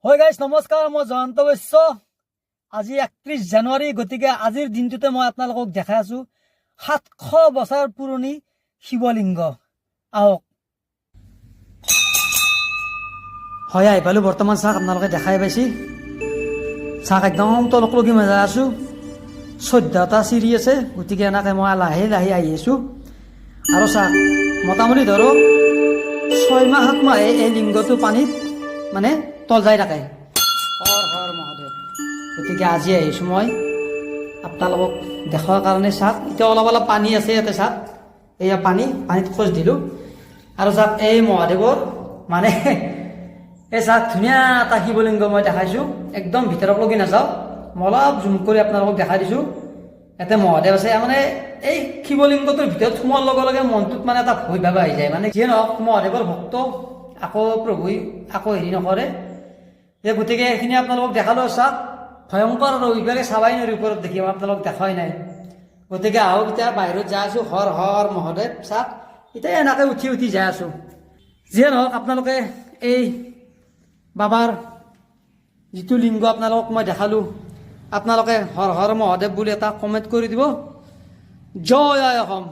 হয় গাইজ নমস্কাৰ, মই জয়ন্ত বৈশ্য। আজি 31 জানুৱাৰী, গতিকে আজিৰ দিনটোতে মই আপোনালোকক দেখাই আছো 700 বছৰ পুৰণি শিৱলিংগ। আহক। হয় আহি পালো বৰ্তমান। চাওক আপোনালোকে দেখাই পাইছে, চাওক একদম তলকলগি মই যাই আছো। 14টা চিৰি আছে, গতিকে এনেকৈ মই লাহে লাহে আহি আছো। আৰু চাওক মোটামুটি ধৰক 6 মাহ 7 মাহে এই লিংগটো পানীত মানে তল যাই থাকে। হৰ হৰ মহাদেৱ। গতিকে আজি আহিছোঁ মই আপোনালোকক দেখুৱাৰ কাৰণে। চাওক এতিয়া অলপ অলপ পানী আছে ইয়াতে। চাওক এয়া পানীত খোজ দিলোঁ। আৰু চাওক এই মহাদেৱৰ মানে এই চাওক ধুনীয়া এটা শিৱলিংগ মই দেখাইছোঁ। একদম ভিতৰক লগি নাযাওঁ, মই অলপ জুম কৰি আপোনালোকক দেখাই দিছোঁ। ইয়াতে মহাদেৱ আছে। মানে এই শিৱলিংগটোৰ ভিতৰত সোমোৱাৰ লগে লগে মনটোত মানে এটা ভয় ভাৱ আহি যায়। মানে যিয়ে নহওক মহাদেৱৰ ভক্ত, আকৌ প্ৰভুই আকৌ হেৰি নকৰে। গতিকে এইখিনি আপোনালোকক দেখালোঁ। চাওক ভয়ংকৰ ৰবিবাৰে চাবাই নোৱাৰি, ওপৰত দেখি আপোনালোক দেখাই নাই। গতিকে আহক এতিয়া বাহিৰত যাই আছোঁ। হৰ হৰ মহাদেৱ। চাওক এতিয়া এনেকৈ উঠি উঠি যাই আছোঁ। যিয়ে নহওক আপোনালোকে এই বাবাৰ যিটো লিংগ আপোনালোকক মই দেখালোঁ, আপোনালোকে হৰ হৰ মহাদেৱ বুলি এটা কমেণ্ট কৰি দিব। জয় আই অসম।